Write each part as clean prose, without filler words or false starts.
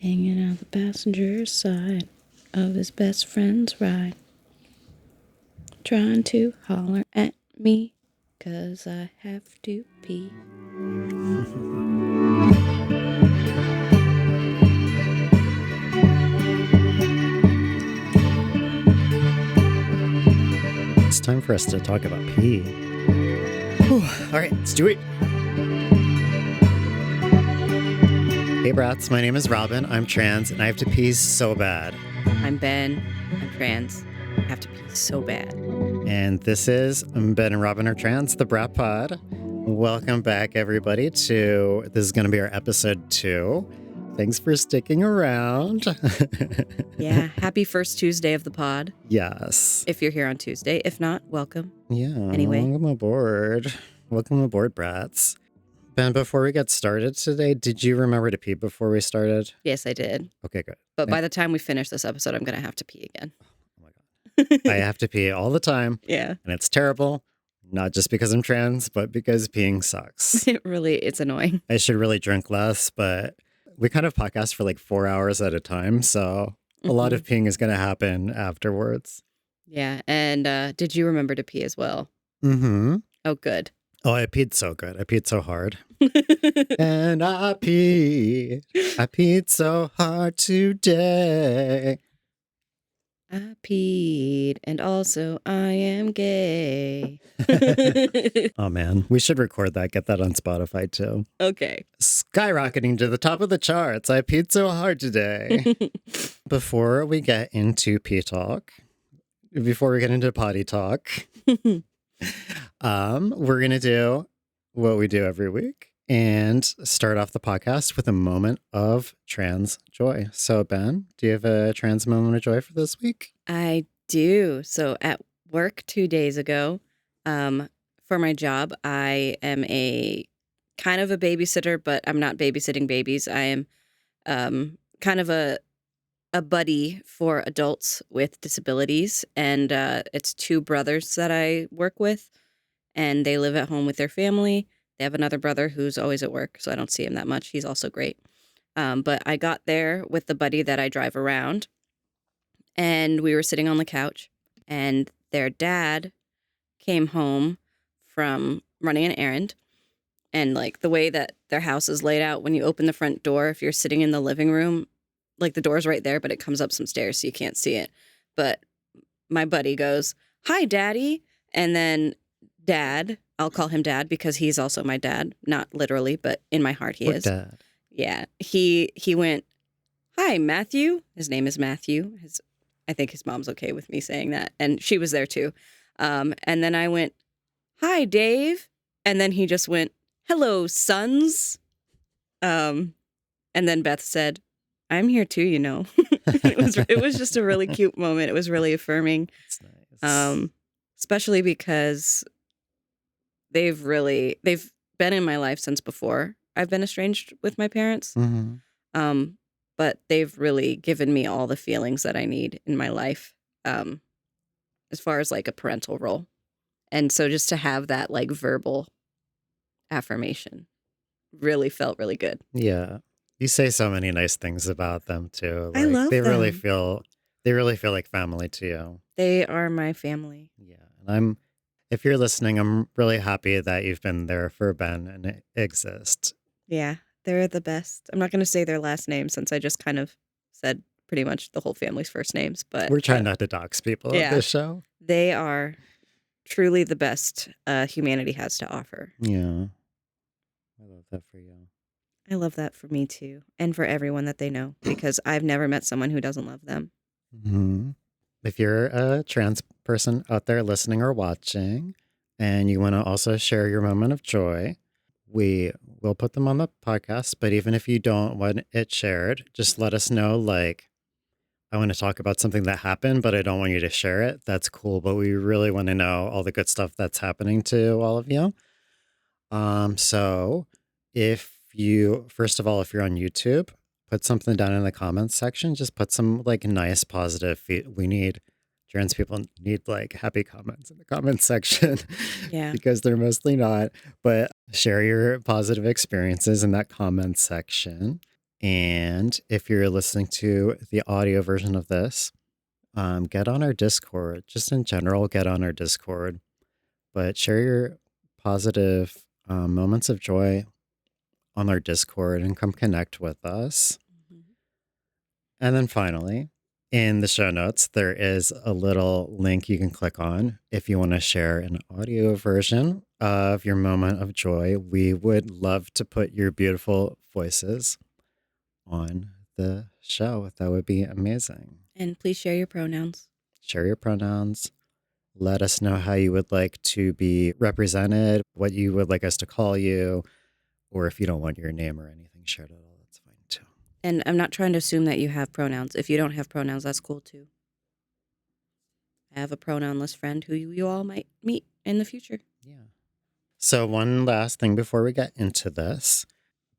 hanging out the passenger side of his best friend's ride, trying to holler at me, 'cause I have to pee. It's time for us to talk about pee. Whew. All right, let's do it. Hey, brats, my name is Robin. I'm trans, and I have to pee so bad. I'm Ben. I'm trans. I have to pee so bad. And this is Ben and Robin are trans, the Brat Pod. Welcome back, everybody, this is going to be our episode 2. Thanks for sticking around. Yeah, happy first Tuesday of the pod. Yes. If you're here on Tuesday. If not, welcome. Yeah. Anyway. Welcome aboard. Welcome aboard, brats. Ben, before we get started today, did you remember to pee before we started? Yes, I did. Okay, good. But by the time we finish this episode, I'm going to have to pee again. Oh my God. I have to pee all the time. Yeah. And it's terrible. Not just because I'm trans, but because peeing sucks. It's annoying. I should really drink less, but we kind of podcast for like 4 hours at a time. So a lot of peeing is going to happen afterwards. Yeah. And did you remember to pee as well? Mm-hmm. Oh, good. Oh, I peed so good. I peed so hard. And I peed so hard today. I peed, and also I am gay. Oh, man. We should record that. Get that on Spotify, too. Okay. Skyrocketing to the top of the charts. I peed so hard today. Before we get into pee talk, before we get into potty talk, we're going to do what we do every week and start off the podcast with a moment of trans joy. So, Ben, do you have a trans moment of joy for this week? I do. So at work 2 days ago, for my job, I am a kind of a babysitter, but I'm not babysitting babies. I am kind of a buddy for adults with disabilities. And it's 2 brothers that I work with, and they live at home with their family. They have another brother who's always at work, so I don't see him that much. He's also great. But I got there with the buddy that I drive around, and we were sitting on the couch, and their dad came home from running an errand. And like the way that their house is laid out, when you open the front door, if you're sitting in the living room, like the door's right there, but it comes up some stairs so you can't see it. But my buddy goes, "Hi, Daddy." And then Dad, I'll call him Dad because he's also my dad. Not literally, but in my heart he is. Dad. Yeah. He went, "Hi, Matthew." His name is Matthew. I think his mom's okay with me saying that. And she was there too. And then I went, "Hi, Dave." And then he just went, "Hello, sons." And then Beth said, "I'm here too, you know." It was just a really cute moment. It was really affirming. That's nice. Especially because they've been in my life since before I've been estranged with my parents. Mm-hmm. But they've really given me all the feelings that I need in my life, as far as like a parental role. And so just to have that like verbal affirmation really felt really good. Yeah. You say so many nice things about them too. I love they them. They really feel like family to you. They are my family. Yeah. And if you're listening, I'm really happy that you've been there for Ben and exist. Yeah, they're the best. I'm not going to say their last name since I just kind of said pretty much the whole family's first names, but we're trying not to dox people on this show. They are truly the best humanity has to offer. Yeah. I love that for you. I love that for me too, and for everyone that they know, because I've never met someone who doesn't love them. Mm-hmm. If you're a trans person out there listening or watching, and you want to also share your moment of joy, we will put them on the podcast. But even if you don't want it shared, just let us know, like, I want to talk about something that happened, but I don't want you to share it. That's cool. But we really want to know all the good stuff that's happening to all of you. So first of all, if you're on YouTube, put something down in the comments section. Just put some like nice, positive. Trans people need like happy comments in the comments section. Yeah. Because they're mostly not. But share your positive experiences in that comment section. And if you're listening to the audio version of this, get on our Discord. Just in general, get on our Discord. But share your positive moments of joy on our Discord and come connect with us. Mhm. And then finally, in the show notes, there is a little link you can click on if you want to share an audio version of your moment of joy. We would love to put your beautiful voices on the show. That would be amazing. And please share your pronouns. Share your pronouns. Let us know how you would like to be represented, what you would like us to call you, or if you don't want your name or anything shared at all, that's fine too. And I'm not trying to assume that you have pronouns. If you don't have pronouns, that's cool too. I have a pronounless friend who you all might meet in the future. Yeah. So one last thing before we get into this,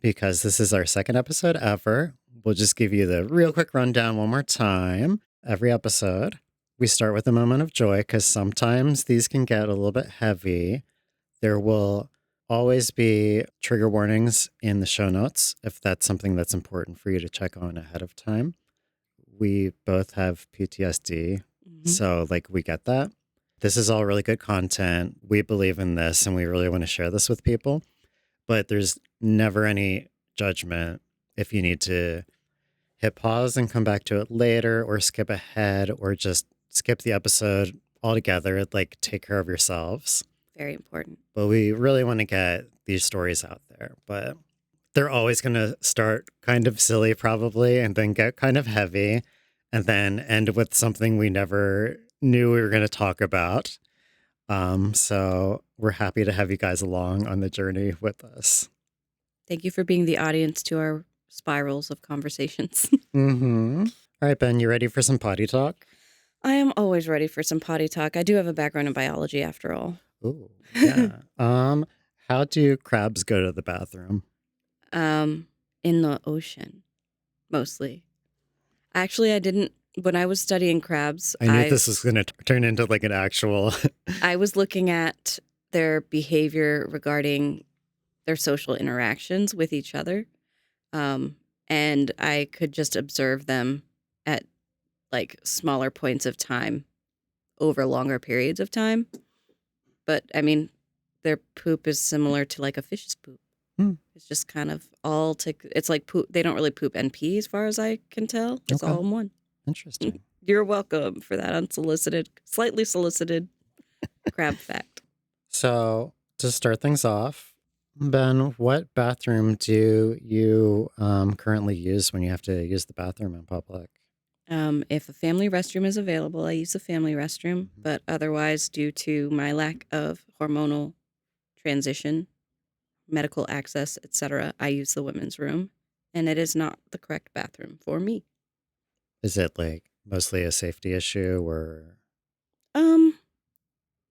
because this is our second episode ever, we'll just give you the real quick rundown one more time. Every episode, we start with a moment of joy because sometimes these can get a little bit heavy. There will always be trigger warnings in the show notes if that's something that's important for you to check on ahead of time. We both have PTSD, so we get that. This is all really good content. We believe in this and we really want to share this with people, but there's never any judgment if you need to hit pause and come back to it later or skip ahead or just skip the episode altogether. Take care of yourselves. Very important. But we really want to get these stories out there. But they're always going to start kind of silly, probably, and then get kind of heavy, and then end with something we never knew we were going to talk about. So we're happy to have you guys along on the journey with us. Thank you for being the audience to our spirals of conversations. All right, Ben, you ready for some potty talk? I am always ready for some potty talk. I do have a background in biology after all. Oh, yeah. How do crabs go to the bathroom? In the ocean, mostly. Actually, I didn't. When I was studying crabs, I knew this was going to turn into an actual. I was looking at their behavior regarding their social interactions with each other. And I could just observe them at smaller points of time over longer periods of time. But I mean, their poop is similar to a fish's poop. It's just kind of it's like poop. They don't really poop and pee as far as I can tell. It's all in one. Interesting. You're welcome for that unsolicited, slightly solicited crab fact. So to start things off, Ben, what bathroom do you currently use when you have to use the bathroom in public? If a family restroom is available, I use the family restroom. But otherwise, due to my lack of hormonal transition, medical access, etc., I use the women's room, and it is not the correct bathroom for me. Is it mostly a safety issue or?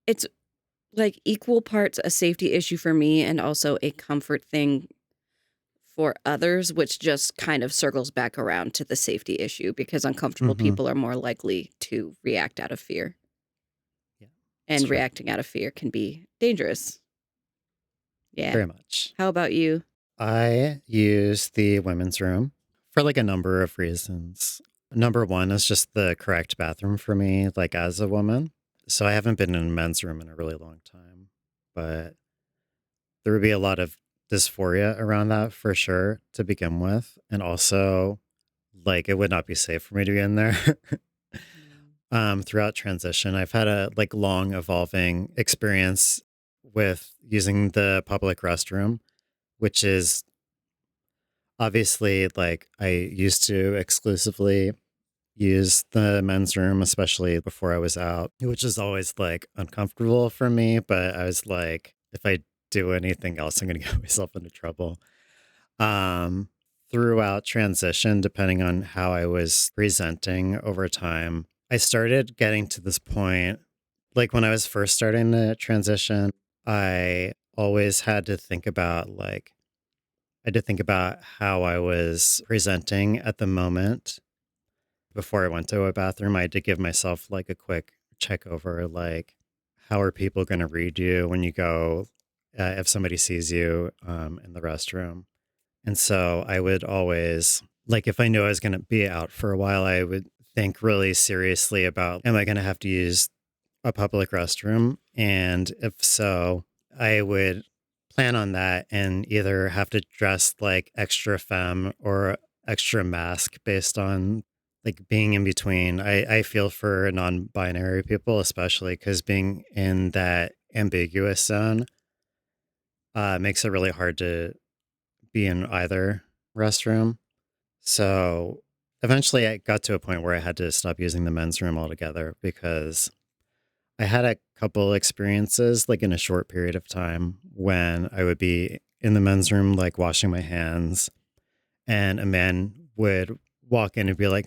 It's equal parts a safety issue for me and also a comfort thing for others, which just kind of circles back around to the safety issue because uncomfortable people are more likely to react out of fear. Yeah, and reacting out of fear can be dangerous. Yeah. Very much. How about you? I use the women's room for a number of reasons. Number one is just the correct bathroom for me, as a woman. So I haven't been in a men's room in a really long time, but there would be a lot of dysphoria around that for sure to begin with. And also, it would not be safe for me to be in there. Throughout transition, I've had a long evolving experience with using the public restroom, which is obviously I used to exclusively use the men's room, especially before I was out, which is always uncomfortable for me. But I was if I do anything else, I'm going to get myself into trouble. Throughout transition, depending on how I was presenting over time, I started getting to this point, when I was first starting the transition, I always had to think about I had to think about how I was presenting at the moment. Before I went to a bathroom, I had to give myself a quick check over, how are people going to read you when you go, if somebody sees you in the restroom. And so I would always, like, if I knew I was going to be out for a while, I would think really seriously about, am I going to have to use a public restroom? And if so, I would plan on that and either have to dress like extra femme or extra mask based on like being in between. I feel for non binary people, especially because being in that ambiguous zone makes it really hard to be in either restroom. So eventually I got to a point where I had to stop using the men's room altogether because I had a couple experiences like in a short period of time when I would be in the men's room, like washing my hands, and a man would walk in and be like,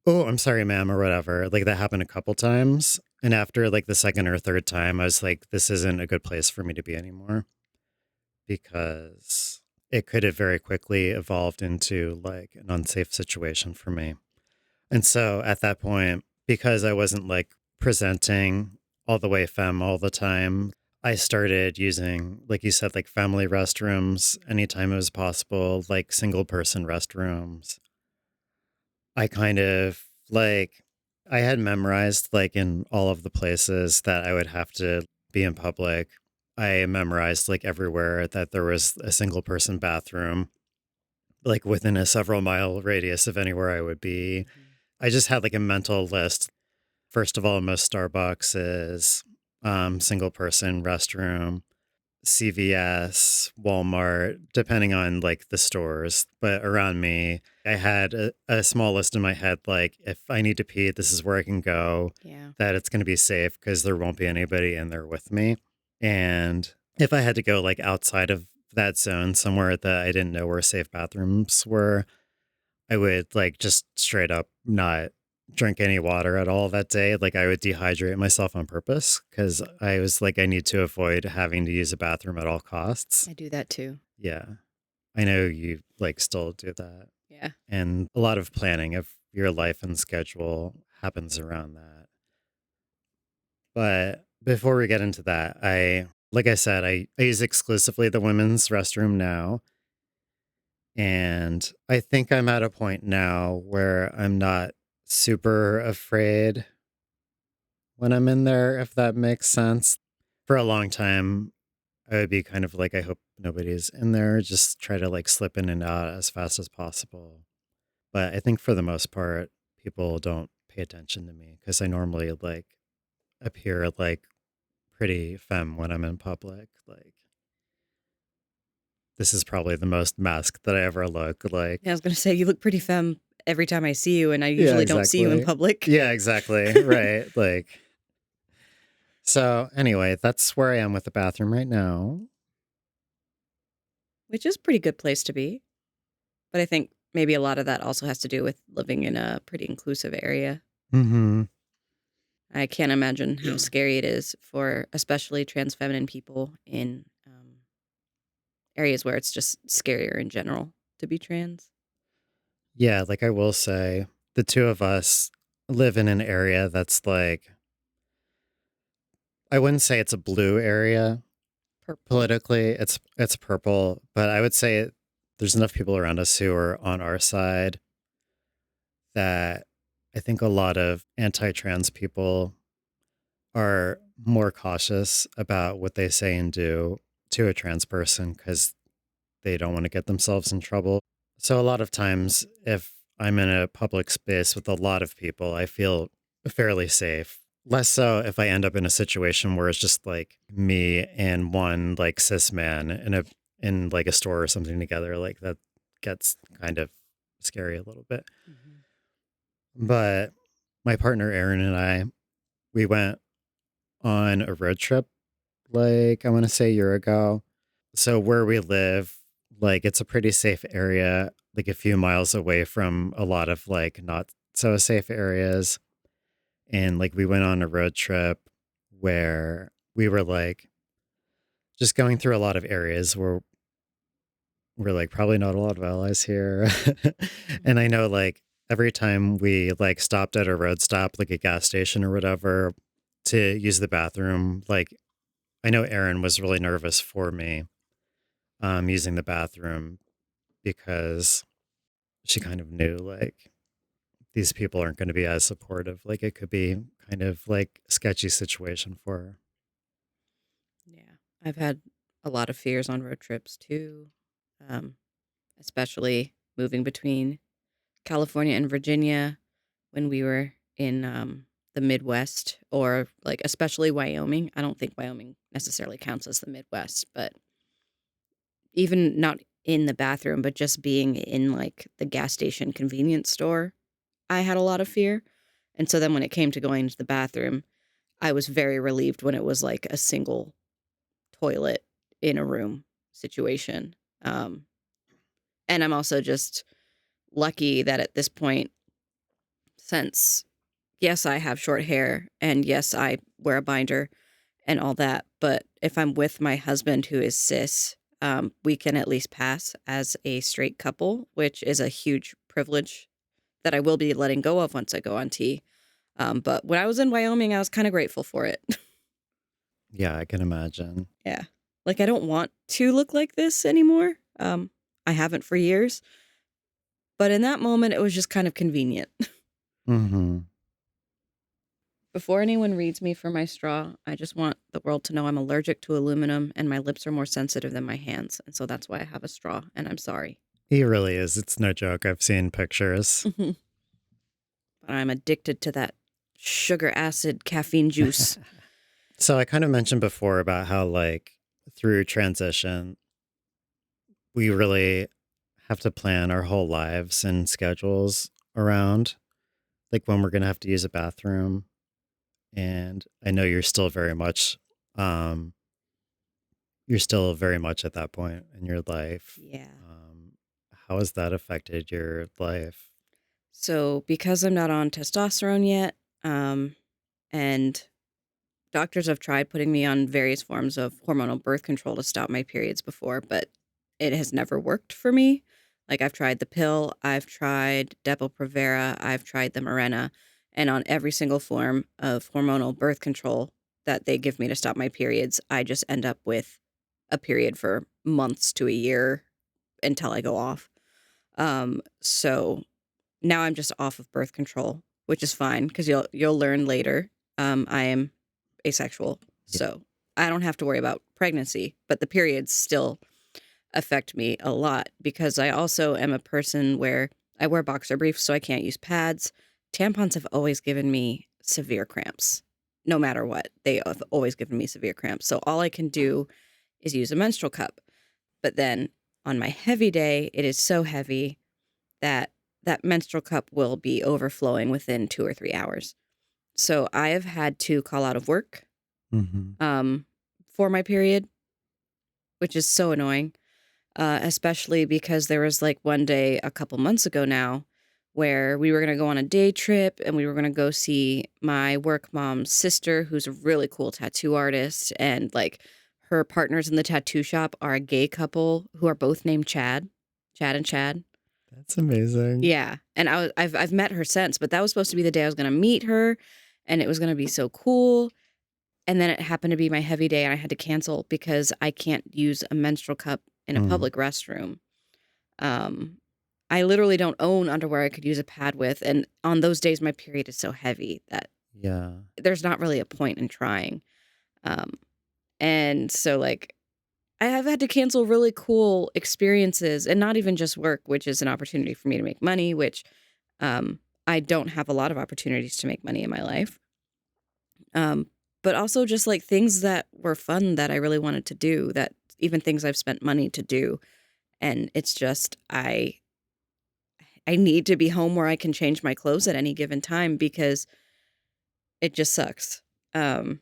"Oh, I'm sorry, ma'am," or whatever. Like that happened a couple times. And after like the second or third time, I was like, this isn't a good place for me to be anymore because it could have very quickly evolved into like an unsafe situation for me. And so at that point, because I wasn't like presenting all the way femme all the time, I started using, like you said, like family restrooms anytime it was possible, like single person restrooms. I kind of like, I had memorized like in all of the places that I would have to be in public. I memorized like everywhere that there was a single person bathroom, like within a several mile radius of anywhere I would be. Mhm. I just had like a mental list. First of all, most Starbucks is single person restroom, CVS, Walmart, depending on like the stores. But around me, I had a small list in my head like, if I need to pee, this is where I can go, Yeah. that it's going to be safe because there won't be anybody in there with me. And if I had to go like outside of that zone somewhere that I didn't know where safe bathrooms were, I would like just straight up not drink any water at all that day. Like I would dehydrate myself on purpose because I was like, I need to avoid having to use a bathroom at all costs. I do that too. Yeah. I know you like still do that. Yeah. And a lot of planning of your life and schedule happens around that. But before we get into that, like I said, I use exclusively the women's restroom now. And I think I'm at a point now where I'm not super afraid when I'm in there, if that makes sense. For a long time, I would be kind of like, I hope nobody's in there, just try to like slip in and out as fast as possible. But I think for the most part, people don't pay attention to me because I normally like appear like pretty femme when I'm in public. Like, this is probably the most masked that I ever look like. Yeah, I was gonna say you look pretty femme every time I see you, and I Yeah, usually don't see you in exactly. public, Yeah, exactly. Right. Like, so anyway, that's where I am with the bathroom right now. which is a pretty good place to be. But I think maybe a lot of that also has to do with living in a pretty inclusive area. Hmm. I can't imagine how scary it is for especially trans feminine people in areas where it's just scarier in general to be trans. Yeah, like I will say, the two of us live in an area that's like, I wouldn't say it's a blue area Purple. politically. It's purple, but I would say there's enough people around us who are on our side that I think a lot of anti-trans people are more cautious about what they say and do to a trans person because they don't want to get themselves in trouble. So a lot of times, if I'm in a public space with a lot of people, I feel fairly safe. Less so if I end up in a situation where it's just like me and one like cis man in like a store or something together. Like that gets kind of scary a little bit. Mhm. But my partner Aaron and I, we went on a road trip like I want to say a year ago. So where we live, like it's a pretty safe area, like a few miles away from a lot of like not so safe areas. And like we went on a road trip where we were like just going through a lot of areas where we're like probably not a lot of allies here. And I Mhm. know like every time we like stopped at a road stop, like a gas station or whatever, to use the bathroom, like I know Aaron was really nervous for me using the bathroom because she kind of knew like these people aren't going to be as supportive. Like it could be kind of like a sketchy situation for her. Yeah. I've had a lot of fears on road trips too, um, especially moving between California and Virginia when we were in the Midwest, or like especially Wyoming. I don't think Wyoming necessarily counts as the Midwest, but even not in the bathroom, but just being in like the gas station convenience store, I had a lot of fear. And so then when it came to going to the bathroom, I was very relieved when it was like a single toilet in a room situation. Um, and I'm also just lucky that at this point, since yes, I have short hair and yes, I wear a binder and all that, but if I'm with my husband who is cis, we can at least pass as a straight couple, which is a huge privilege that I will be letting go of once I go on T. But when I was in Wyoming, I was kind of grateful for it. Yeah, I can imagine. Yeah. Like I don't want to look like this anymore. I haven't for years, but in that moment, it was just kind of convenient. Mm-hmm. Before anyone reads me for my straw, I just want the world to know I'm allergic to aluminum and my lips are more sensitive than my hands. And so that's why I have a straw, and I'm sorry. He really is. It's no joke. I've seen pictures. But I'm addicted to that sugar acid caffeine juice. So I kind of mentioned before about how like through transition, we really have to plan our whole lives and schedules around like when we're going to have to use a bathroom. And I know um, you're still very much at that point in your life. Yeah. How has that affected your life? So because I'm not on testosterone yet, and doctors have tried putting me on various forms of hormonal birth control to stop my periods before, but it has never worked for me. Like I've tried the pill, I've tried Depo-Provera, I've tried the Mirena, and on every single form of hormonal birth control that they give me to stop my periods, I just end up with a period for months to a year until I go off. So now I'm just off of birth control, which is fine because you'll learn later. I am asexual, Yeah. so I don't have to worry about pregnancy, but the periods still affect me a lot because I also am a person where I wear boxer briefs, so I can't use pads. Tampons have always given me severe cramps. No matter what, they have always given me severe cramps. So all I can do is use a menstrual cup. But then on my heavy day, it is so heavy that that menstrual cup will be overflowing within 2 or 3 hours. So I have had to call out of work Mm-hmm. for my period, which is so annoying, especially because there was like one day a couple months ago now where we were going to go on a day trip and we were going to go see my work mom's sister, who's a really cool tattoo artist. And like her partners in the tattoo shop are a gay couple who are both named Chad, Chad and Chad. That's amazing. Yeah, and I've met her since, but that was supposed to be the day I was gonna meet her, and it was gonna be so cool, and then it happened to be my heavy day, and I had to cancel because I can't use a menstrual cup in a Mm, public restroom. Um, I literally don't own underwear I could use a pad with, and on those days, my period is so heavy that yeah. there's not really a point in trying. Um, and so, like, I have had to cancel really cool experiences, and not even just work, which is an opportunity for me to make money, which Um, I don't have a lot of opportunities to make money in my life. Um, but also just like things that were fun that I really wanted to do, that even things I've spent money to do. And it's just I need to be home where I can change my clothes at any given time because it just sucks. Um,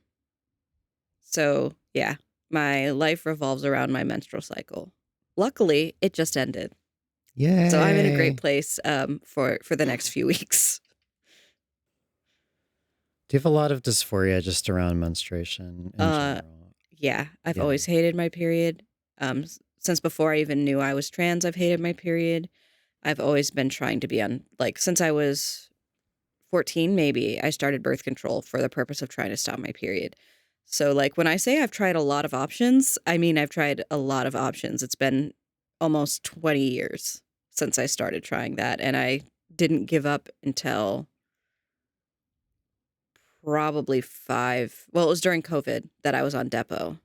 so yeah, my life revolves around my menstrual cycle. Luckily, it just ended. So I'm in a great Yay. place for the next few weeks. Do you have a lot of dysphoria just around menstruation in Uh general? Yeah, I've Yeah. always hated my period. Since before I even knew I was trans, I've hated my period. I've always been trying to be on, like, since I was 14, maybe, I started birth control for the purpose of trying to stop my period. So, like, when I say I've tried a lot of options, I mean I've tried a lot of options. It's been almost 20 years since I started trying that, and I didn't give up until probably 5, well, it was during COVID that I was on depot.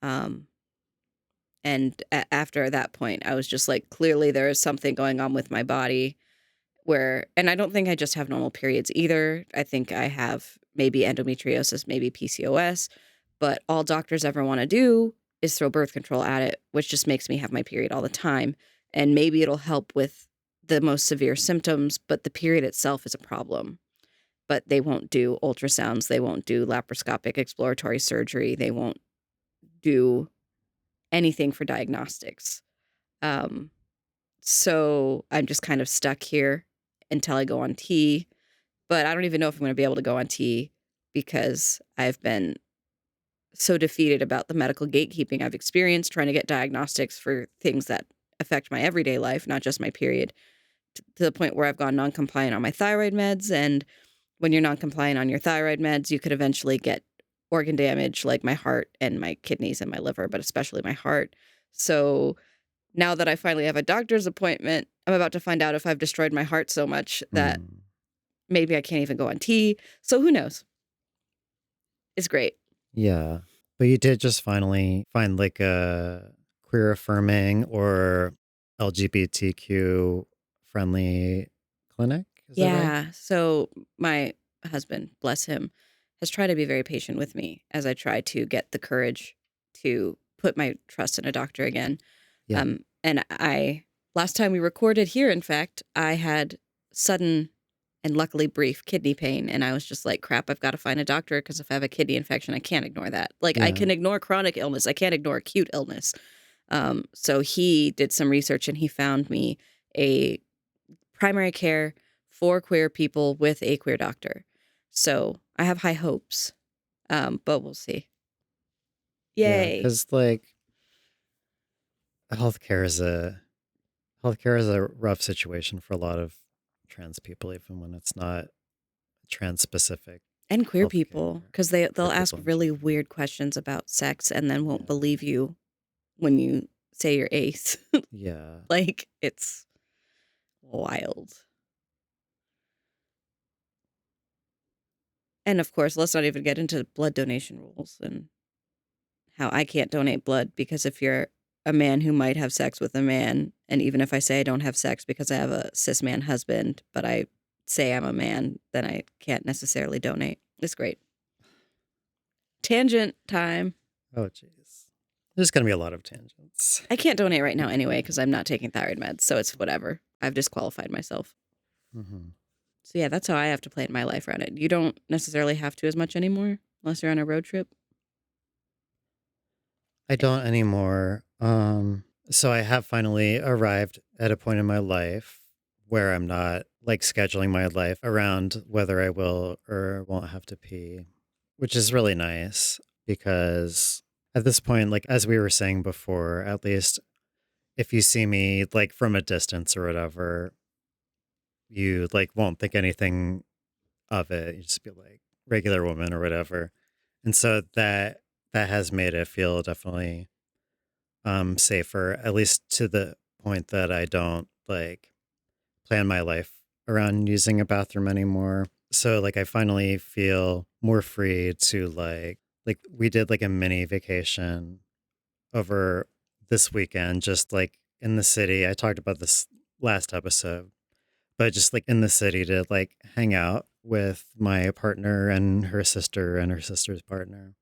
Um, and after that point, I was just like, clearly there is something going on with my body where, and I don't think I just have normal periods either. I think I have maybe endometriosis, maybe PCOS, but all doctors ever want to do is throw birth control at it, which just makes me have my period all the time. And maybe it'll help with the most severe symptoms, but the period itself is a problem. But they won't do ultrasounds, they won't do laparoscopic exploratory surgery, they won't do anything for diagnostics. Um, so I'm just kind of stuck here until I go on T. But I don't even know if I'm going to be able to go on T because I've been so defeated about the medical gatekeeping I've experienced trying to get diagnostics for things that affect my everyday life, not just my period, to the point where I've gone non-compliant on my thyroid meds. And when you're non-compliant on your thyroid meds, you could eventually get organ damage like my heart and my kidneys and my liver, but especially my heart. So now that I finally have a doctor's appointment, I'm about to find out if I've destroyed my heart so much that Mm. maybe I can't even go on T. So who knows? It's great. Yeah. But you did just finally find like a queer affirming or LGBTQ friendly clinic. Is that right? Yeah. So my husband, bless him, has tried to be very patient with me as I try to get the courage to put my trust in a doctor again. Yeah. And last time we recorded here, in fact, I had sudden and luckily brief kidney pain. And I was just like, crap, I've got to find a doctor because if I have a kidney infection, I can't ignore that. Like, I Yeah. can ignore chronic illness, I can't ignore acute illness. So he did some research and he found me a primary care for queer people with a queer doctor. So I have high hopes, but we'll see. Yeah. Yay. Cause like healthcare is a healthcare is a rough situation for a lot of trans people, even when it's not trans specific And queer people, healthcare. because Queer they'll ask people in really general. weird questions about sex and then won't Yeah. believe you when you say you're ace. Yeah. Like, it's wild. And of course, let's not even get into blood donation rules and how I can't donate blood because if you're a man who might have sex with a man, and even if I say I don't have sex because I have a cis man husband, but I say I'm a man, then I can't necessarily donate. It's great. Tangent time. Oh, jeez. There's going to be a lot of tangents. I can't donate right now anyway because I'm not taking thyroid meds, so it's whatever. I've disqualified myself. Mm-hmm. So yeah, that's how I have to plan my life around it. You don't necessarily have to as much anymore unless you're on a road trip. I don't anymore. So I have finally arrived at a point in my life where I'm not like scheduling my life around whether I will or won't have to pee, which is really nice because at this point, like as we were saying before, at least if you see me like from a distance or whatever, you like won't think anything of it. You just be like regular woman or whatever. And so that has made it feel definitely safer, at least to the point that I don't like plan my life around using a bathroom anymore. So like I finally feel more free to like we did like a mini vacation over this weekend, just like in the city. I talked about this last episode, but just like in the city to like hang out with my partner and her sister's partner.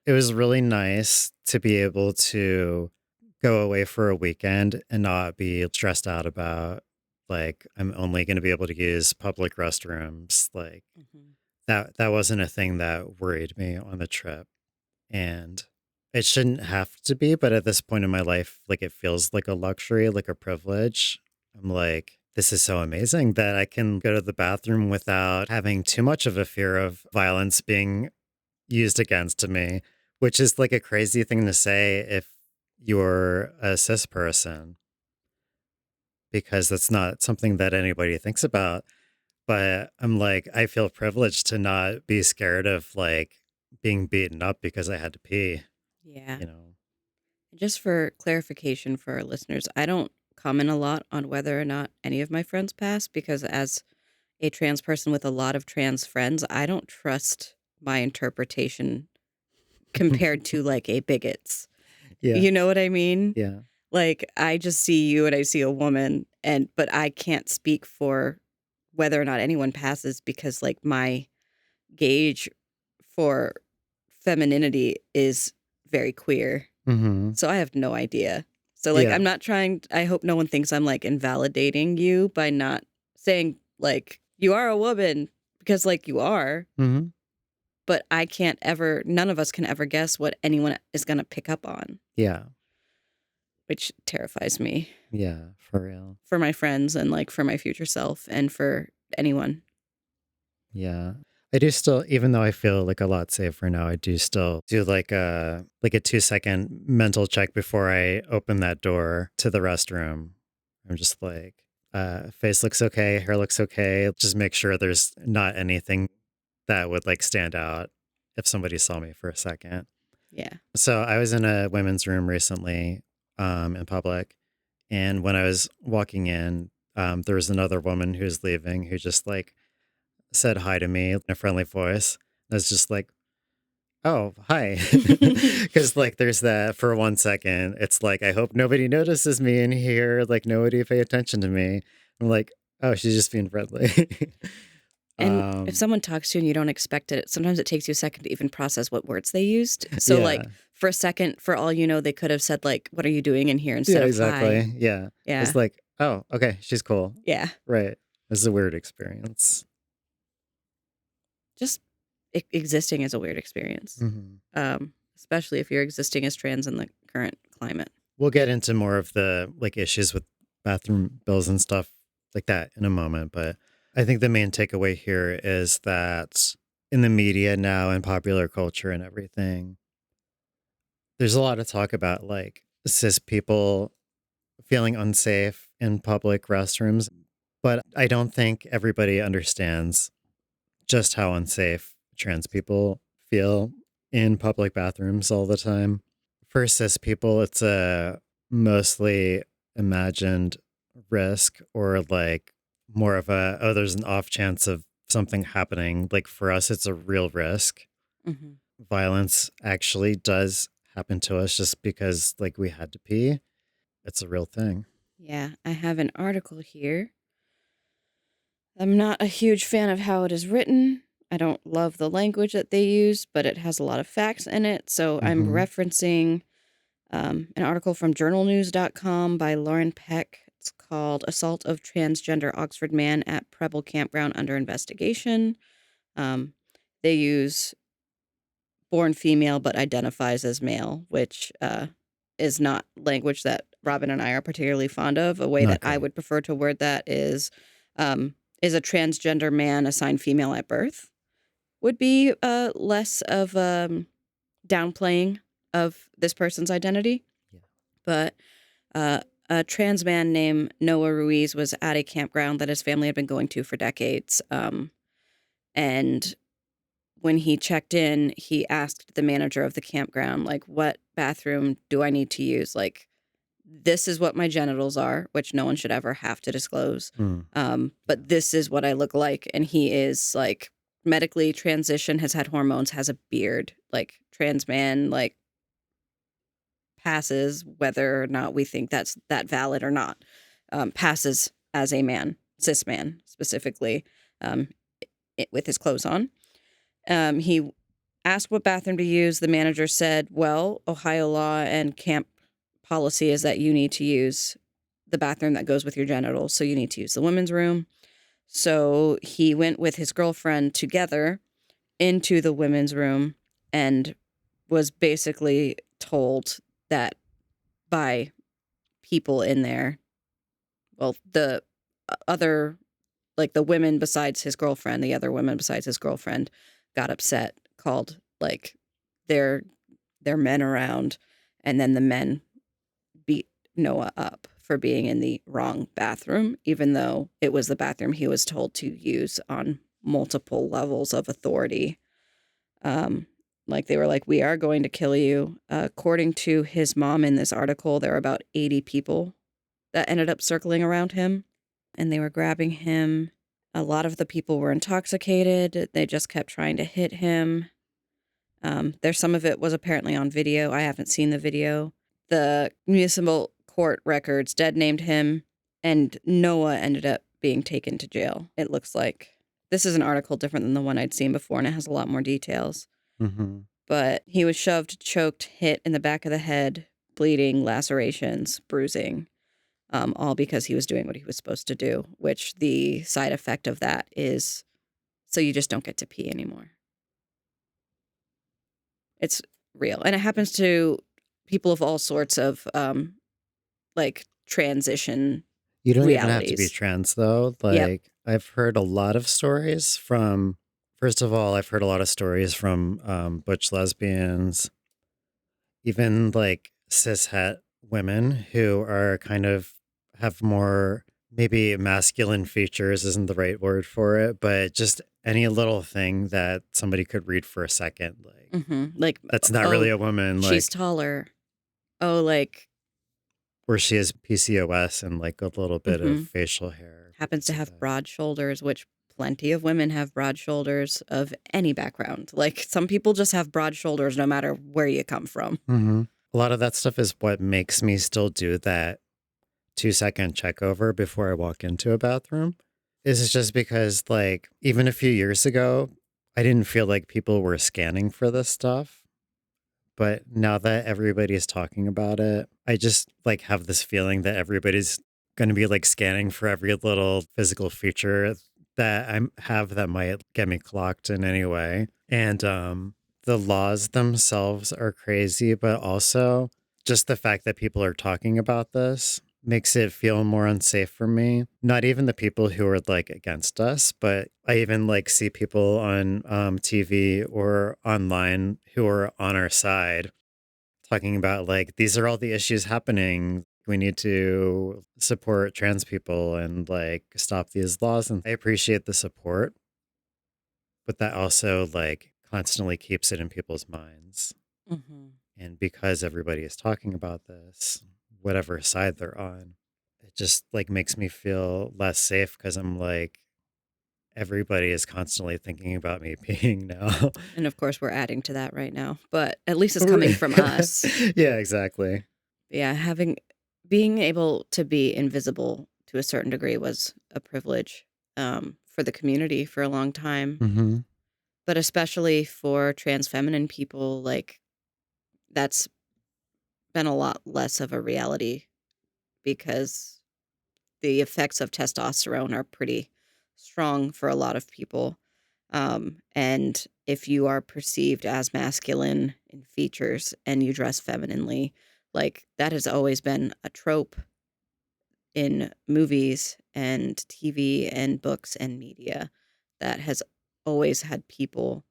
It was really nice to be able to go away for a weekend and not be stressed out about like I'm only going to be able to use public restrooms. Like Mm-hmm. that wasn't a thing that worried me on the trip. And it shouldn't have to be, but at this point in my life, like it feels like a luxury, like a privilege. I'm like, this is so amazing that I can go to the bathroom without having too much of a fear of violence being used against me, which is like a crazy thing to say if you're a cis person, because that's not something that anybody thinks about. But I'm like, I feel privileged to not be scared of like being beaten up because I had to pee, Yeah. you know? Just for clarification for our listeners, I don't comment a lot on whether or not any of my friends pass because as a trans person with a lot of trans friends, I don't trust my interpretation compared to like a bigot's. Yeah. You know what I mean? Yeah. Like I just see you and I see a woman but I can't speak for whether or not anyone passes because like my gauge for femininity is very queer. Hmm. So I have no idea. So like Yeah. I'm not trying I hope no one thinks I'm like invalidating you by not saying like you are a woman because like you are, Hmm. but I can't ever none of us can ever guess what anyone is going to pick up on, Yeah. which terrifies me Yeah. For real. for my friends and like for my future self and for anyone. Yeah. I do still, even though I feel like a lot safer now, I do still do like a 2-second mental check before I open that door to the restroom. I'm just like, face looks okay, hair looks okay. Just make sure there's not anything that would like stand out if somebody saw me for a second. Yeah. So I was in a women's room recently, in public, and when I was walking in, there was another woman who was leaving who just like said hi to me in a friendly voice. I was just like, oh, hi. Because, like, there's that for 1 second. It's like, I hope nobody notices me in here. Like, nobody pay attention to me. I'm like, oh, she's just being friendly. And if um, someone talks to you and you don't expect it, sometimes it takes you a second to even process what words they used. So, yeah. like, for a second, for all you know, they could have said, like, what are you doing in here Yeah, instead of hi. exactly. Yeah. It's Yeah. like, oh, okay, she's cool. Yeah. Right. This is a weird experience. Just existing is a weird experience, Hmm. especially if you're existing as trans in the current climate. We'll get into more of the like issues with bathroom bills and stuff like that in a moment. But I think the main takeaway here is that in the media now and popular culture and everything, there's a lot of talk about like cis people feeling unsafe in public restrooms. But I don't think everybody understands just how unsafe trans people feel in public bathrooms all the time. For cis people, it's a mostly imagined risk or like more of a, oh, there's an off chance of something happening. Like for us, it's a real risk. Hmm. Violence actually does happen to us just because like we had to pee. It's a real thing. Yeah. I have an article here. I'm not a huge fan of how it is written. I don't love the language that they use, but it has a lot of facts in it. So I'm Mm-hmm. referencing an article from journalnews.com by Lauren Peck. It's called Assault of Transgender Oxford Man at Preble Campground Under Investigation. Um, they use born female but identifies as male, which is not language that Robin and I are particularly fond of. A way that Not I great. would prefer to word that is a transgender man assigned female at birth would be less of downplaying of this person's identity. Yeah. But a trans man named Noah Ruiz was at a campground that his family had been going to for decades. And when he checked in, he asked the manager of the campground, like, what bathroom do I need to use? Like, this is what my genitals are, which no one should ever have to disclose. Mm. Yeah. But this is what I look like. And he is like medically transitioned, has had hormones, has a beard, like trans man, like passes whether or not we think that's that valid or not. Passes as a man, cis man specifically, um, with his clothes on. He asked what bathroom to use. The manager said, well, Ohio law and camp policy is that you need to use the bathroom that goes with your genitals. So you need to use the women's room. So he went with his girlfriend together into the women's room and was basically told that by people in there, well, the other, like the women besides his girlfriend, the other women besides his girlfriend got upset, called like their men around, and then the men beat Noah up for being in the wrong bathroom, even though it was the bathroom he was told to use on multiple levels of authority. Um, Like, they were like, we are going to kill you. According to his mom in this article, there were about 80 people that ended up circling around him, and they were grabbing him. A lot of the people were intoxicated. They just kept trying to hit him. There's some of it was apparently on video. I haven't seen the video. The municipal court records dead named him, and Noah ended up being taken to jail, it looks like. This is an article different than the one I'd seen before, and it has a lot more details. Mm-hmm. But he was shoved, choked, hit in the back of the head, bleeding, lacerations, bruising, all because he was doing what he was supposed to do, which the side effect of that is so you just don't get to pee anymore. It's real. And it happens to people of all sorts of, like, transition You don't even have to be realities. trans, though. Yep. Like, I've heard a lot of stories from, first of all, I've heard a lot of stories from butch lesbians, even like cishet women who are kind of have more, maybe masculine features isn't the right word for it, but just any little thing that somebody could read for a second. Like, Like, that's not really oh, a woman. she's Like, taller. Oh, like, where she has PCOS and like a little bit of facial hair happens because to of have it. broad shoulders, which plenty of women have broad shoulders of any background. Like, some people just have broad shoulders no matter where you come from. Mm-hmm. A lot of that stuff is what makes me still do that 2-second check over before I walk into a bathroom. Is just because, like, even a few years ago, I didn't feel like people were scanning for this stuff. But now that everybody's talking about it, I just like have this feeling that everybody's going to be like scanning for every little physical feature that I have that might get me clocked in any way. And the laws themselves are crazy, but also just the fact that people are talking about this makes it feel more unsafe for me. Not even the people who are like against us, but I even like see people on TV or online who are on our side talking about like, these are all the issues happening. We need to support trans people and like stop these laws. And I appreciate the support, but that also like constantly keeps it in people's minds. Mm-hmm. And because everybody is talking about this, whatever side they're on, it just like makes me feel less safe because I'm like, everybody is constantly thinking about me peeing now. And of course, we're adding to that right now, but at least it's coming from us. Yeah, exactly. Yeah, being able to be invisible to a certain degree was a privilege, for the community for a long time, Hmm. but especially for trans feminine people, like, that's been a lot less of a reality because the effects of testosterone are pretty strong for a lot of people. And if you are perceived as masculine in features and you dress femininely, like, that has always been a trope in movies and TV and books and media that has always had people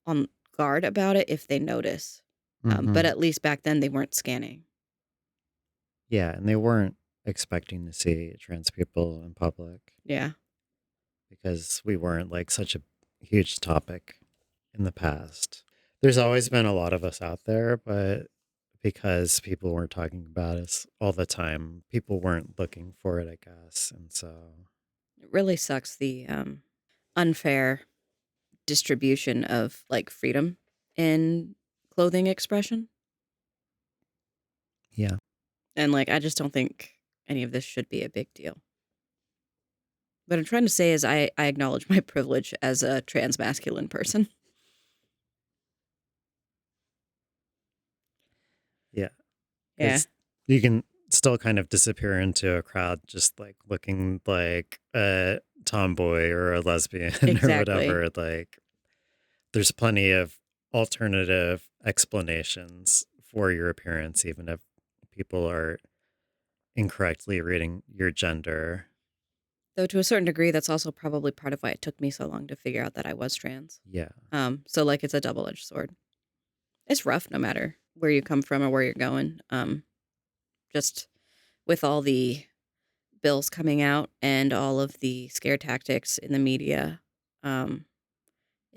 on guard about it if they notice. But Hmm. at least back then they weren't scanning. Yeah, and they weren't expecting to see trans people in public Yeah. because we weren't like such a huge topic in the past. There's always been a lot of us out there, but because people weren't talking about us all the time, people weren't looking for it, I guess. And so, It really sucks, the unfair distribution of, like, freedom in clothing expression. yeah. And, like, I just don't think any of this should be a big deal. What I'm trying to say is I acknowledge my privilege as a trans masculine person. Yeah. Yeah, Because you can still kind of disappear into a crowd just like looking like a tomboy or a lesbian or exactly. whatever. Like, there's plenty of alternative explanations for your appearance, even if people are incorrectly reading your gender. Though to a certain degree, that's also probably part of why it took me so long to figure out that I was trans. Yeah. So, like, it's a double-edged sword. It's rough no matter where you come from or where you're going. Just with all the bills coming out and all of the scare tactics in the media, um,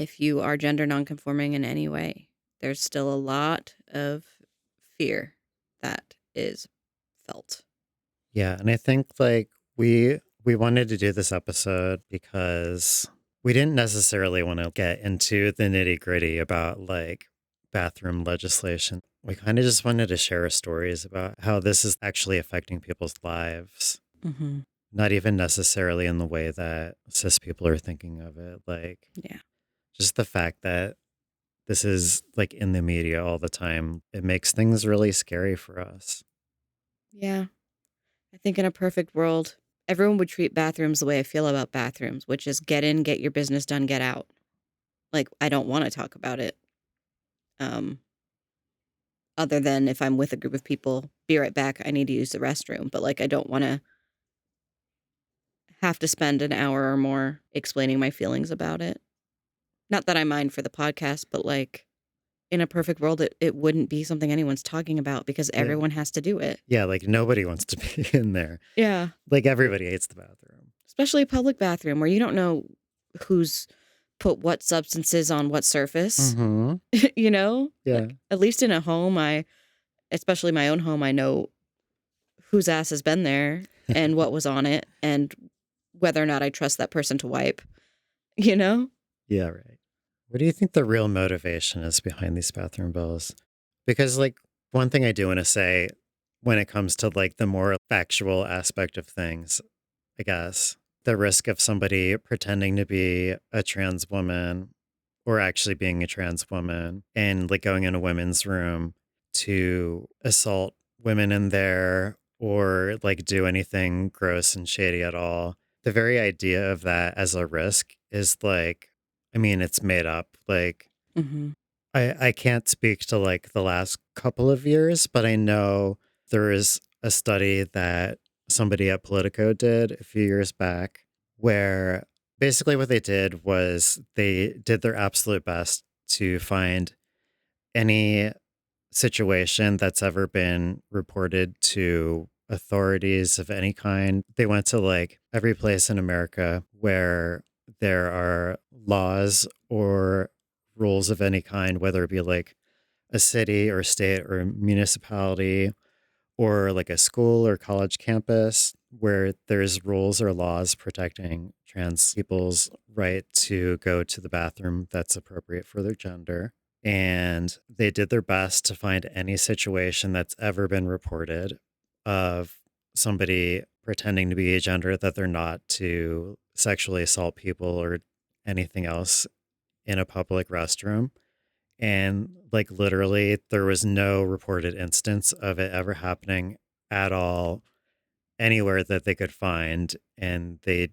if you are gender nonconforming in any way. There's still a lot of fear that is felt. Yeah, and I think like we wanted to do this episode because we didn't necessarily want to get into the nitty-gritty about like bathroom legislation. We kind of just wanted to share stories about how this is actually affecting people's lives. Mm-hmm. Not even necessarily in the way that cis people are thinking of it. Like Yeah. just the fact that this is like in the media all the time, it makes things really scary for us. Yeah. I think in a perfect world, everyone would treat bathrooms the way I feel about bathrooms, which is get in, get your business done, get out. Like, I don't want to talk about it. Um, Other than if I'm with a group of people, be right back, I need to use the restroom. But like, I don't want to have to spend an hour or more explaining my feelings about it. Not that I mind for the podcast, but like in a perfect world, it wouldn't be something anyone's talking about because Yeah. everyone has to do it. Yeah, like nobody wants to be in there. Yeah. Like everybody hates the bathroom. Especially a public bathroom where you don't know who's put what substances on what surface, Mm-hmm. you know? Yeah. Like, at least in a home, especially my own home, I know whose ass has been there and what was on it and whether or not I trust that person to wipe, you know? Yeah, right. What do you think the real motivation is behind these bathroom bills? Because, like, one thing I do want to say when it comes to like the more factual aspect of things, I guess, the risk of somebody pretending to be a trans woman or actually being a trans woman and like going in a women's room to assault women in there or like do anything gross and shady at all. The very idea of that as a risk is like, I mean, it's made up. Like, Hmm. I can't speak to like the last couple of years, but I know there is a study that somebody at Politico did a few years back where basically what they did was they did their absolute best to find any situation that's ever been reported to authorities of any kind. They went to like every place in America where there are laws or rules of any kind, whether it be like a city or state or municipality or like a school or college campus where there's rules or laws protecting trans people's right to go to the bathroom that's appropriate for their gender. And they did their best to find any situation that's ever been reported of somebody pretending to be a gender that they're not to sexually assault people or anything else in a public restroom. And like literally, there was no reported instance of it ever happening at all anywhere that they could find. And they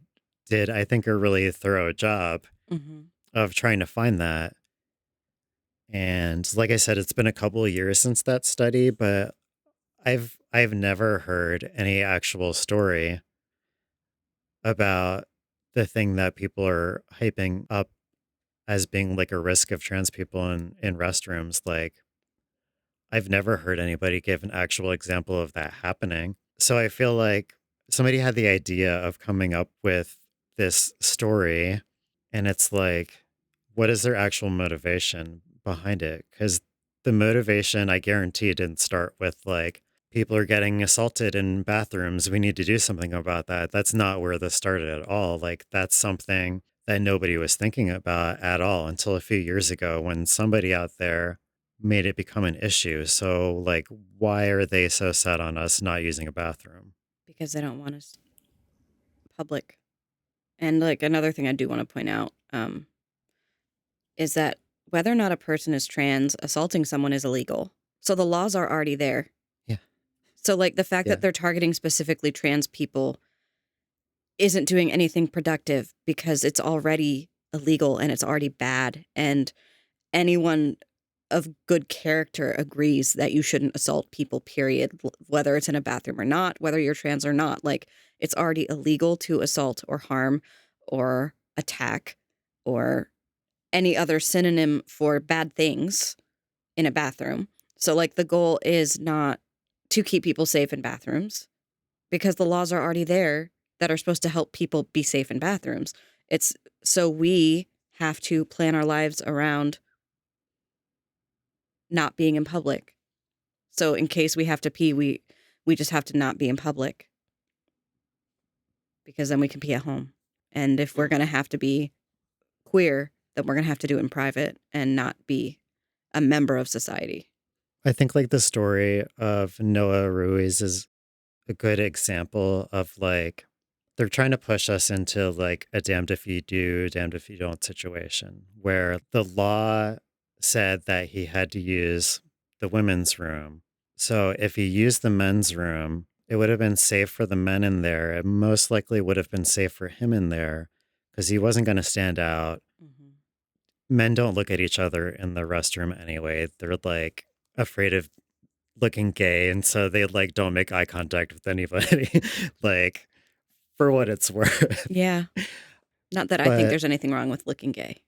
did, I think, a really thorough job Hmm. of trying to find that. And like I said, it's been a couple of years since that study, but I've never heard any actual story about the thing that people are hyping up as being like a risk of trans people in restrooms. Like I've never heard anybody give an actual example of that happening. So I feel like somebody had the idea of coming up with this story, and it's like, what is their actual motivation behind it? Because the motivation, I guarantee, didn't start with like, people are getting assaulted in bathrooms. We need to do something about that. That's not where this started at all. Like, that's something that nobody was thinking about at all until a few years ago when somebody out there made it become an issue. So, like, why are they so set on us not using a bathroom? Because they don't want us public. And like another thing I do want to point out is that whether or not a person is trans, assaulting someone is illegal. So the laws are already there. Yeah. So like the fact Yeah. that they're targeting specifically trans people isn't doing anything productive because it's already illegal and it's already bad. And anyone of good character agrees that you shouldn't assault people, period, whether it's in a bathroom or not, whether you're trans or not. Like, it's already illegal to assault or harm or attack or any other synonym for bad things in a bathroom. So, like, the goal is not to keep people safe in bathrooms because the laws are already there that are supposed to help people be safe in bathrooms. It's so we have to plan our lives around not being in public. So in case we have to pee, we just have to not be in public because then we can pee at home. And if we're going to have to be queer, then we're going to have to do it in private and not be a member of society. I think like the story of Noah Ruiz is a good example of like they're trying to push us into like a damned if you do, damned if you don't situation where the law said that he had to use the women's room. So if he used the men's room, it would have been safe for the men in there. It most likely would have been safe for him in there because he wasn't going to stand out. Mm-hmm. Men don't look at each other in the restroom anyway. They're like afraid of looking gay. And so they like don't make eye contact with anybody, like for what it's worth. Yeah. Not that I think But there's anything wrong with looking gay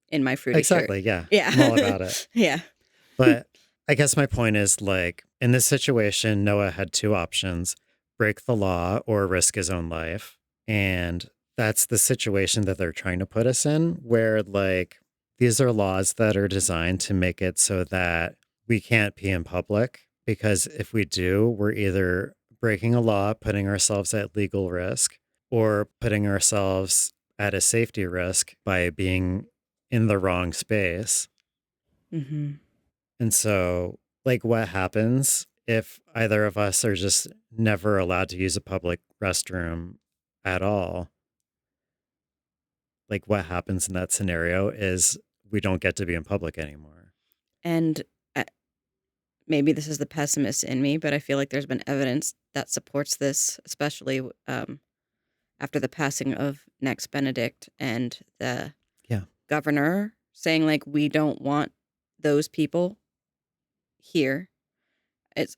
in my fruity shirt. exactly. Yeah. Yeah. I'm all about it. Yeah. But I guess my point is like in this situation, Noah had two options: break the law or risk his own life. And that's the situation that they're trying to put us in, where like these are laws that are designed to make it so that we can't pee in public. Because if we do, we're either breaking a law, putting ourselves at legal risk, or putting ourselves at a safety risk by being in the wrong space. Mm-hmm. And so, like, what happens if either of us are just never allowed to use a public restroom at all? Like, what happens in that scenario is we don't get to be in public anymore. And uh, maybe this is the pessimist in me, but I feel like there's been evidence that supports this, especially after the passing of Next Benedict and the Yeah. governor saying, like, we don't want those people here. It's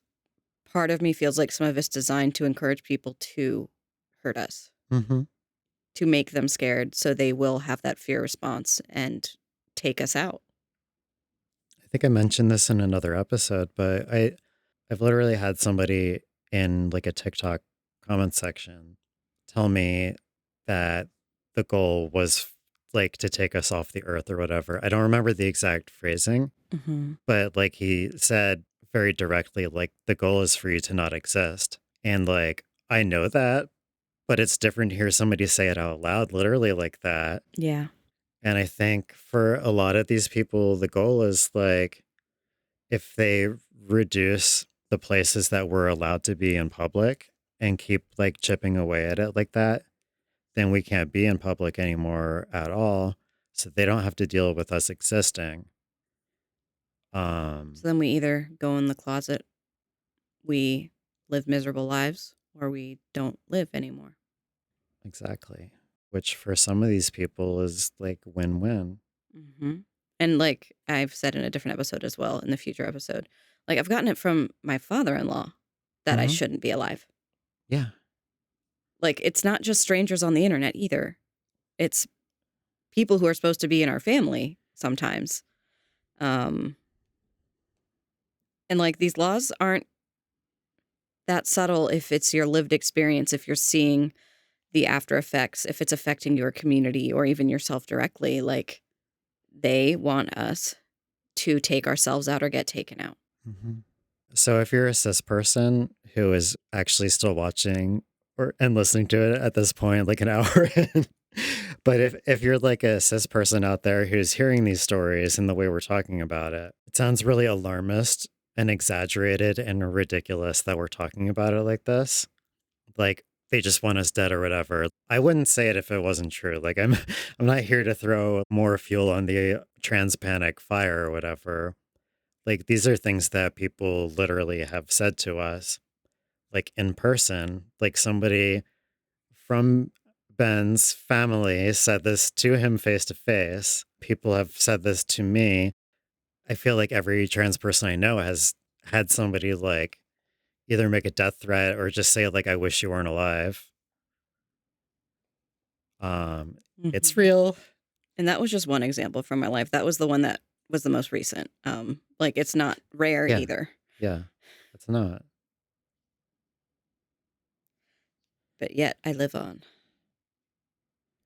part of me feels like some of it's designed to encourage people to hurt us, Hmm. to make them scared so they will have that fear response and take us out. I think I mentioned this in another episode, but I've literally had somebody in like a TikTok comment section tell me that the goal was like to take us off the earth or whatever. I don't remember the exact phrasing, Mm-hmm. but like he said very directly, like the goal is for you to not exist. And like I know that, but it's different to hear somebody say it out loud, literally like that. Yeah. And I think for a lot of these people, the goal is like if they reduce the places that we're allowed to be in public and keep like chipping away at it like that, then we can't be in public anymore at all. So they don't have to deal with us existing. So then we either go in the closet, we live miserable lives, or we don't live anymore. Exactly. Which for some of these people is like win-win. Mm-hmm. And like I've said in a different episode as well, in the future episode, like I've gotten it from my father-in-law that I Hmm. shouldn't be alive. Yeah. Like it's not just strangers on the internet either. It's people who are supposed to be in our family sometimes. Um, and like these laws aren't that subtle if it's your lived experience, if you're seeing the after effects, if it's affecting your community or even yourself directly, like they want us to take ourselves out or get taken out. Hmm. So if you're a cis person who is actually still watching or and listening to it at this point, like an hour in, but if you're like a cis person out there who's hearing these stories and the way we're talking about it, it sounds really alarmist and exaggerated and ridiculous that we're talking about it like this. Like they just want us dead or whatever. I wouldn't say it if it wasn't true. Like I'm not here to throw more fuel on the trans panic fire or whatever. Like these are things that people literally have said to us, like in person. Like somebody from Ben's family said this to him face to face. People have said this to me. I feel like every trans person I know has had somebody like either make a death threat or just say like I wish you weren't alive. It's Mhm. real. And that was just one example from my life. That was the one that was the most recent. Like it's not rare Yeah. either, Yeah. It's not. but yet I live on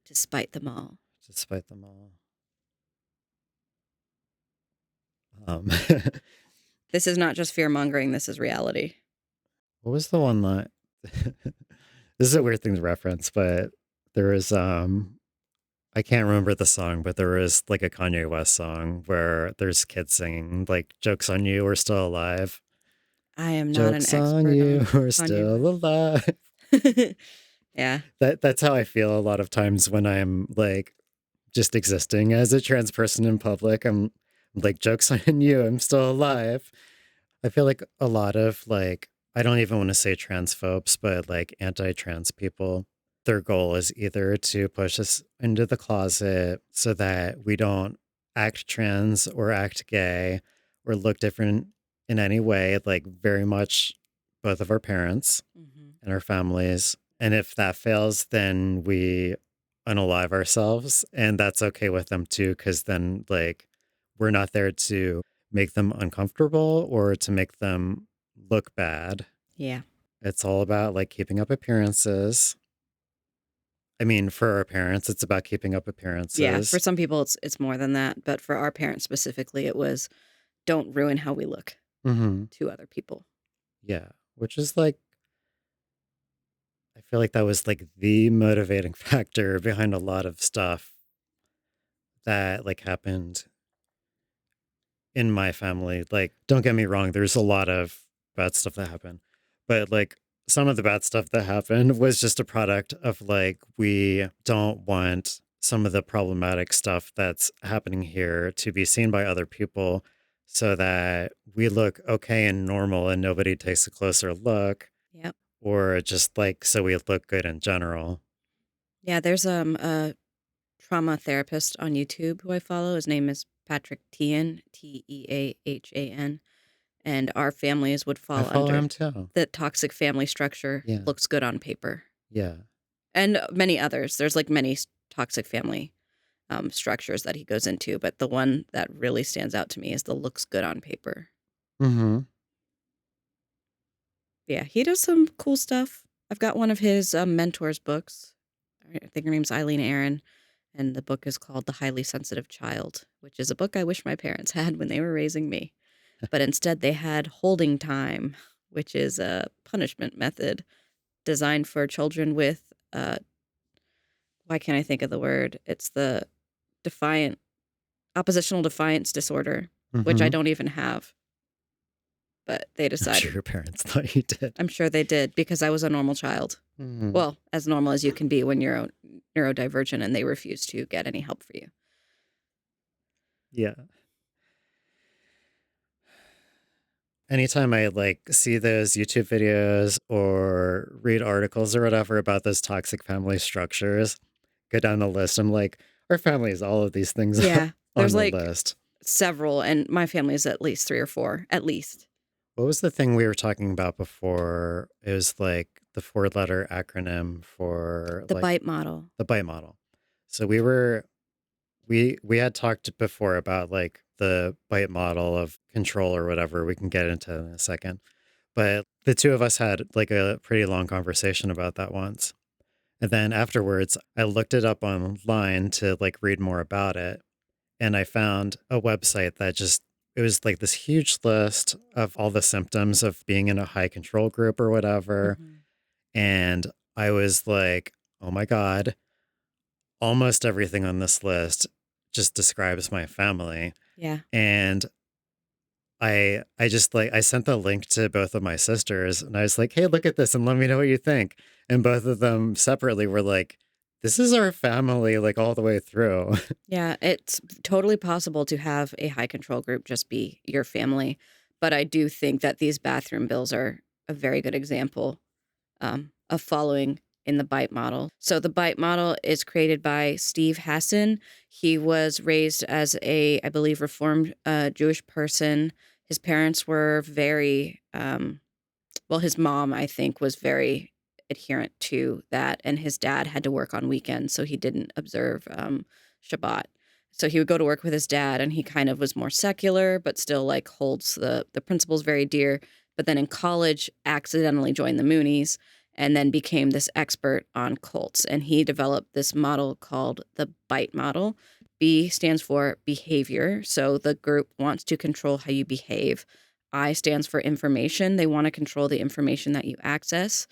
despite them all. Despite them all. What This is not just fear mongering. This is reality. was the one that this is a weird thing to reference, but there was I can't remember the song, but there was like a Kanye West song where there's kids singing like "Jokes on you, we're still alive." I am not an Jokes on expert you, on we're Kanye still alive. West. Yeah. That's how I feel a lot of times when I'm like just existing as a trans person in public. I'm like, jokes on you, I'm still alive. I feel like a lot of like, I don't even want to say transphobes, but like anti-trans people, their goal is either to push us into the closet so that we don't act trans or act gay or look different in any way, like very much both of our parents Hmm. and our families. And if that fails, then we unalive ourselves. And that's okay with them too, because then, like, we're not there to make them uncomfortable or to make them look bad. Yeah. It's all about like keeping up appearances. I mean, for our parents, it's about keeping up Yeah. For appearances. some people, it's more than that. But for our parents specifically, it was don't ruin how we look Hmm. to other people. Yeah. Which is like, I feel like that was like the motivating factor behind a lot of stuff that like happened in my family. Like, don't get me wrong, there's a lot of bad stuff that happened. But like some of the bad stuff that happened was just a product of like, we don't want some of the problematic stuff that's happening here to be seen by other people so that we look okay and normal and nobody takes a closer look, Yep. or just like so we look good in general. Yeah. There's a trauma therapist on YouTube who I follow. His name is Patrick Teahan, Teahan, and our families would I fall follow under him too. the toxic family structure. Yeah. Looks good on paper, Yeah. and many others. There's like many toxic family structures that he goes into, but the one that really stands out to me is the looks good on paper. Hmm. Yeah, he does some cool stuff. I've got one of his mentors' books. I think her name's Eileen Aaron, and the book is called The Highly Sensitive Child, which is a book I wish my parents had when they were raising me. But instead, they had holding time, which is a punishment method designed for children with, why can't I think of the word? It's the defiant, oppositional defiance disorder, which I Hmm. don't even have. But they I'm sure decided, your parents thought you did. I'm sure they did because I was a normal child. Mhm. Well, as normal as you can be when you're neurodivergent and they refuse to get any help for you. Yeah. Anytime I like see those YouTube videos or read articles or whatever about those toxic family structures, go down the list. I'm like, our family is all of these things Yeah, on there's the like list. several, and my family is at least three or four, at least. What was the thing we were talking about before? It was like the four-letter acronym for The like bite model. the BITE model. So we had talked before about like the BITE model of control or whatever. We can get into in a second. But the two of us had like a pretty long conversation about that once. And then afterwards, I looked it up online to like read more about it. And I found a website that just, it was like this huge list of all the symptoms of being in a high control group or whatever. Hmm. And I was like, oh my God, almost everything on this list just describes my family. Yeah. And I just like I sent the link to both of my sisters and I was like, "Hey, look at this and let me know what you think." And both of them separately were like, "This is our family like all the way through." Yeah, it's totally possible to have a high control group just be your family. But I do think that these bathroom bills are a very good example of following in the bite model. So the bite model is created by Steve Hassan. He was raised as a, I believe, Reformed Jewish person. His parents were very, well, his mom, I think, was very adherent to that, and his dad had to work on weekends, so he didn't observe Shabbat. So he would go to work with his dad, and he kind of was more secular, but still like holds the principles very dear. But then in college, accidentally joined the Moonies, and then became this expert on cults. And he developed this model called the bite model B stands for behavior. So the group wants to control how you behave. I stands for information. They want to control the information that you access.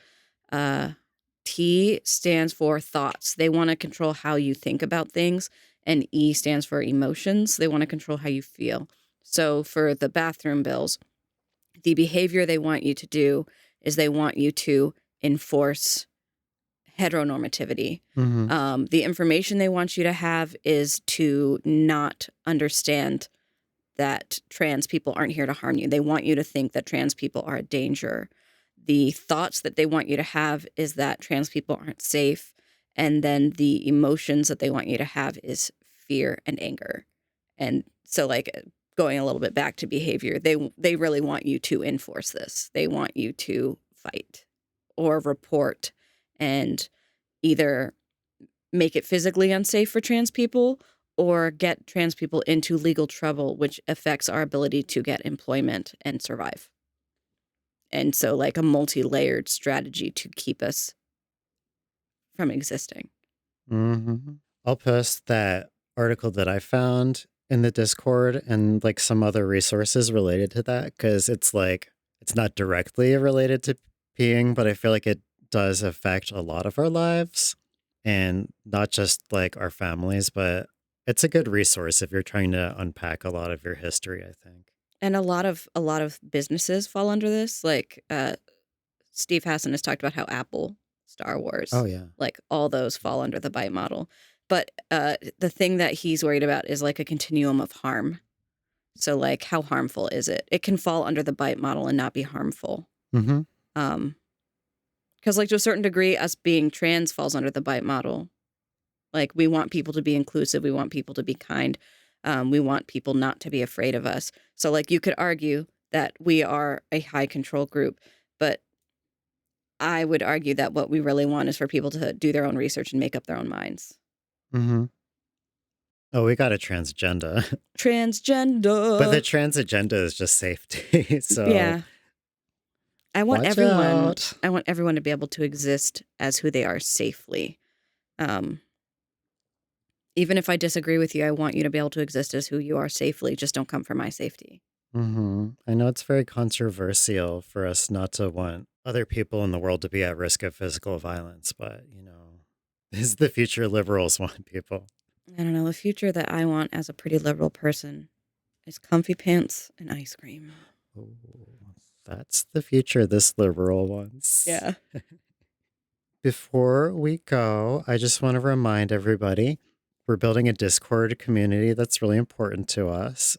T stands for thoughts. They want to control how you think about things. And E stands for emotions. They want to control how you feel. So for the bathroom bills, the behavior they want you to do is they want you to enforce heteronormativity. The information they want you to have is to not understand that trans people aren't here to harm you. They want you to think that trans people are a danger. The thoughts that they want you to have is that trans people aren't safe. And then the emotions that they want you to have is fear and anger. And so, like, going a little bit back to behavior, they really want you to enforce this. They want you to fight or report and either make it physically unsafe for trans people or get trans people into legal trouble, which affects our ability to get employment and survive. And so, like, a multi-layered strategy to keep us from existing. I'll post that article that I found in the Discord and like some other resources related to that, because it's like, it's not directly related to peeing, but I feel like it does affect a lot of our lives, and not just like our families, but it's a good resource if you're trying to unpack a lot of your history, I think. And a lot of businesses fall under this. Like Steve Hassan has talked about how Apple, Star Wars, Oh yeah. like all those fall under the bite model. But the thing that he's worried about is like a continuum of harm. So like, how harmful is it? It can fall under the bite model and not be harmful. Because like to a certain degree, us being trans falls under the bite model. Like, we want people to be inclusive. We want people to be kind. We want people not to be afraid of us. So like, you could argue that we are a high control group, but I would argue that what we really want is for people to do their own research and make up their own minds. Oh, we got a transgender. Transgender. But the trans agenda is just safety. So yeah. I want watch everyone out. I want everyone to be able to exist as who they are safely. Even if I disagree with you, I want you to be able to exist as who you are safely. Just don't come for my safety. I know it's very controversial for us not to want other people in the world to be at risk of physical violence, but you know, this is the future liberals want people. I don't know. The future that I want as a pretty liberal person is comfy pants and ice cream. Oh, that's the future this liberal wants. Yeah. Before we go, I just want to remind everybody we're building a Discord community that's really important to us.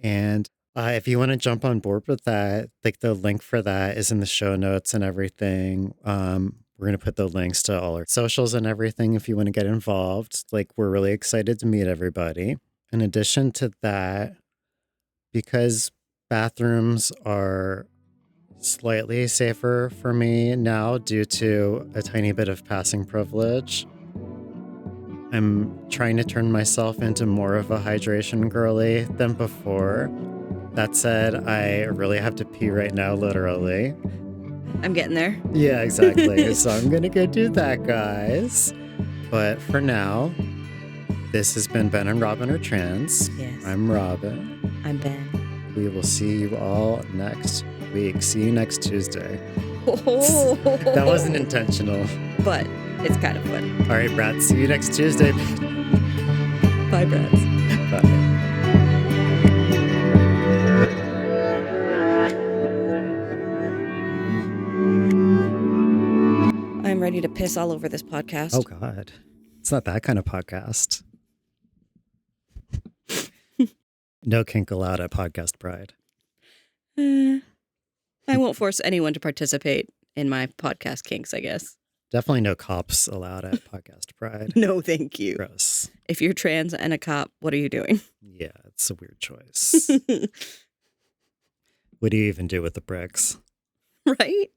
And if you want to jump on board with that, like the link for that is in the show notes and everything. We're going to put the links to all our socials and everything if you want to get involved. Like, we're really excited to meet everybody. In addition to that, because bathrooms are slightly safer for me now due to a tiny bit of passing privilege, I'm trying to turn myself into more of a hydration girly than before. That said, I really have to pee right now, literally. I'm getting there. Yeah, exactly. So I'm going to go do that, guys. But for now, this has been Ben and Robin Are Trans. Yes. I'm Robin. I'm Ben. We will see you all next week. See you next Tuesday. Oh. That wasn't intentional. But it's kind of fun. All right, Brat. See you next Tuesday. Bye, Brats. Bye. I'm ready to piss all over this podcast. Oh, God. It's not that kind of podcast. No kink allowed at Podcast Pride. I won't force anyone to participate in my podcast kinks, I guess. Definitely no cops allowed at Podcast Pride. No, thank you. Gross. If you're trans and a cop, what are you doing? Yeah, it's a weird choice. What do you even do with the bricks? Right?